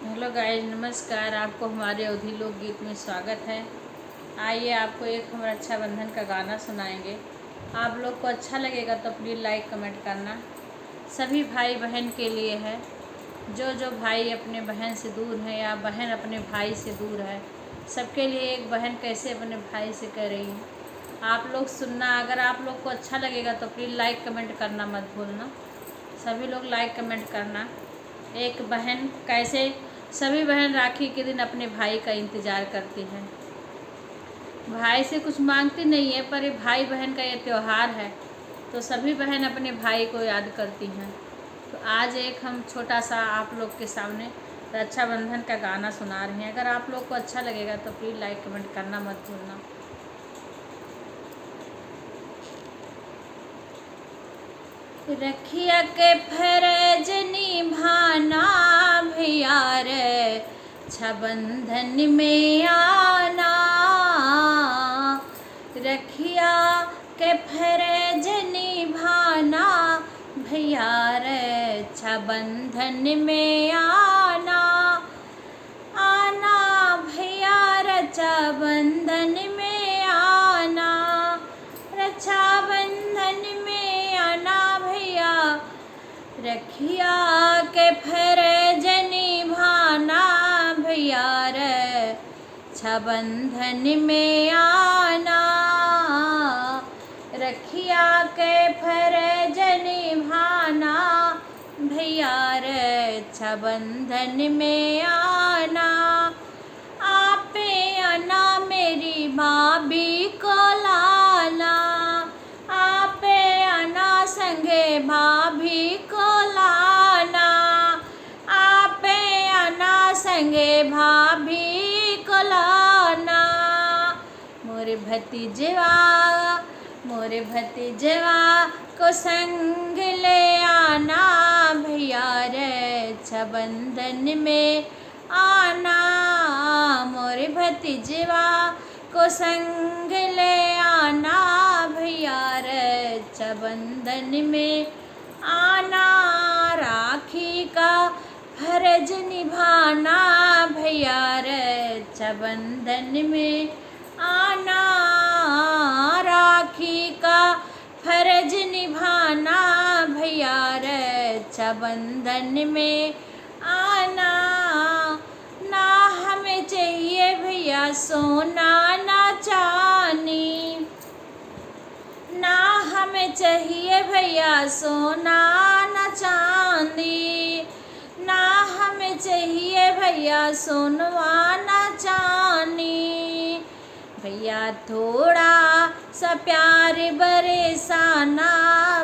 Hello guys, नमस्कार। आपको हमारे अवधी लोकगीत में स्वागत है। आइए आपको एक हम रक्षाबंधन का गाना सुनाएंगे। आप लोग को अच्छा लगेगा तो प्लीज़ लाइक कमेंट करना। सभी भाई बहन के लिए है। जो भाई अपने बहन से दूर है या बहन अपने भाई से दूर है, सबके लिए एक बहन कैसे अपने भाई से कह रही है। आप लोग सुनना। अगर आप लोग को अच्छा लगेगा तो प्लीज़ लाइक कमेंट करना मत भूलना। सभी लोग लाइक कमेंट करना। एक बहन कैसे, सभी बहन राखी के दिन अपने भाई का इंतज़ार करती हैं। भाई से कुछ मांगती नहीं है, पर ये भाई बहन का ये त्यौहार है तो सभी बहन अपने भाई को याद करती हैं। तो आज एक हम छोटा सा आप लोग के सामने रक्षाबंधन का गाना सुना रहे हैं। अगर आप लोग को अच्छा लगेगा तो प्लीज़ लाइक कमेंट करना मत भूलना। रखिया के फरज निभाना भैया रे, रक्षाबंधन में आना। रखिया के फरज निभाना भैया रे, रक्षाबंधन में आना। आना भैया रक्षाबंधन में आना, रक्षाबंधन में आना भैया। रखिया के फरज निभाना भैया रे, रक्षाबंधन में आना। रखिया के फरज निभाना भैया रे, रक्षाबंधन में आना। आपे आना मेरी भाभी को लाना, आपे आना संगे भाभी को लाना। आपे आना संगे भाभी को लाना। मोरे भतीजवा को संग ले आना भैया रे, रक्षाबंधन में आना। मोरे भतीजवा को संग ले आना भैया रे, रक्षाबंधन में आना। राखी का फर्ज निभाना भैया रे, रक्षाबंधन में आना। राखी का फर्ज निभाना भैया रे, रक्षाबंधन में आना। ना हमें चाहिए भैया सोना ना चांदी, ना हमें चाहिए भैया सोना ना चांदी। ना हमें चाहिए भैया सोनवा ना चांदी। भैया थोड़ा सा प्यार बरसाना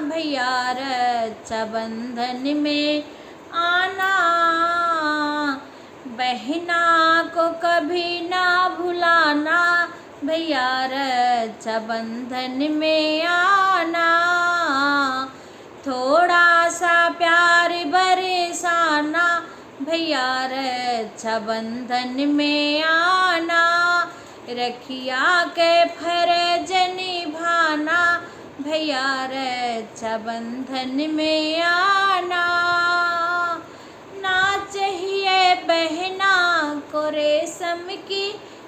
भैया रक्षाबंधन में आना। बहना को कभी ना भुलाना भैया रक्षाबंधन में आना। थोड़ा सा प्यार बरसाना भैया रक्षाबंधन में आना। रखिया के फर्ज निभाना भैया रक्षाबंधन में आना। ना चाहिए बहना को रेशम की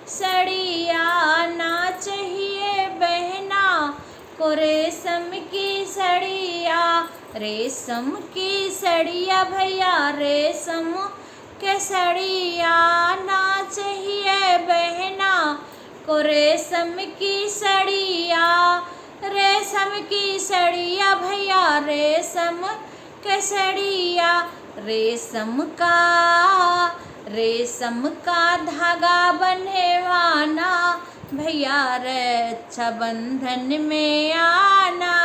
सड़िया, ना चाहिए बहना को रेशम की सड़िया। रेशम की सड़िया भैया रेशम के सड़िया, ना चाहिए बहना को रेशम की सड़िया। रेशम की सड़िया भैया रेशम के सड़िया। रेशम का धागा बंधवाना भैया रक्षाबंधन में आना।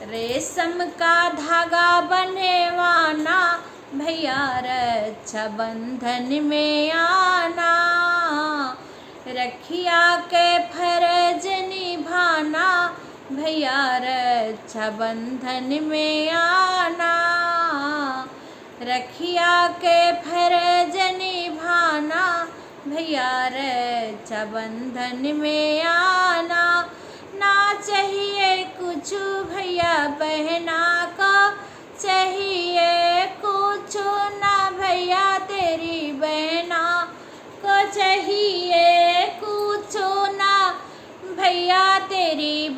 रेशम का धागा बंधवाना भैया रक्षाबंधन में आना। रखिया के फर्ज निभाना भैया रक्षाबंधन में आना। रखिया के फर्ज निभाना भैया रक्षाबंधन में आना। ना चाहिए कुछ भैया बहना को चाहिए कुछ ना भैया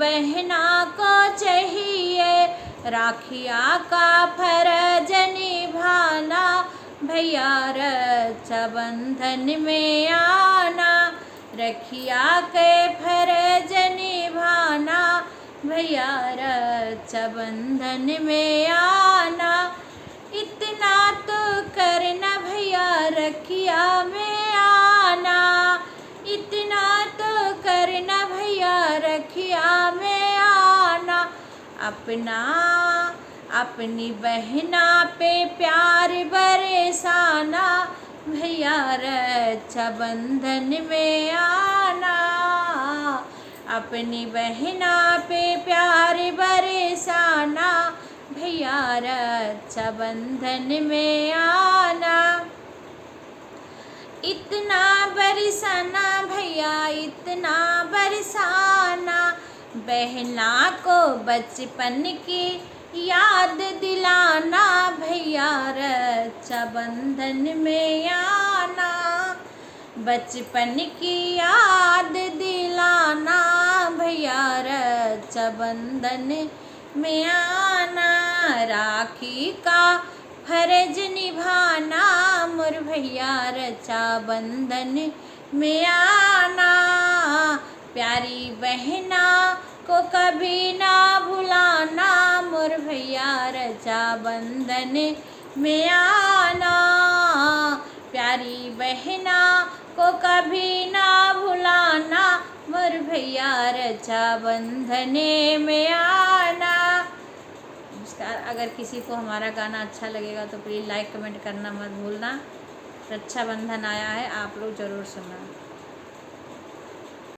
बहना को चाहिए राखिया का फर्ज निभाना, भैया रक्षाबंधन में आना। रखिया के फर्ज निभाना, भैया रक्षाबंधन में आना। इतना तो करना भैया रखिया में आना, इतना तो करना भैया रखिया में आना। अपनी बहना पे प्यार बरसाना, भैया रक्षाबंधन में आना। अपनी बहना पे प्यार बरसाना, भैया रक्षाबंधन में आना। इतना बरसाना भैया इतना बरसाना, बहना को बचपन की याद दिलाना, भैया रक्षाबंधन में आना। बचपन की याद दिलाना, भैया रक्षाबंधन में आना। राखी का फर्ज निभाना, मोर भैया रक्षाबंधन में आना। प्यारी बहना को कभी ना भुलाना, मोर भैया रक्षाबंधन में आना। प्यारी बहना को कभी ना भुलाना, मोर भैया रक्षाबंधन में आना। नमस्कार। अगर किसी को हमारा गाना अच्छा लगेगा तो प्लीज़ लाइक कमेंट करना मत भूलना। रक्षाबंधन आया है, आप लोग ज़रूर सुनना।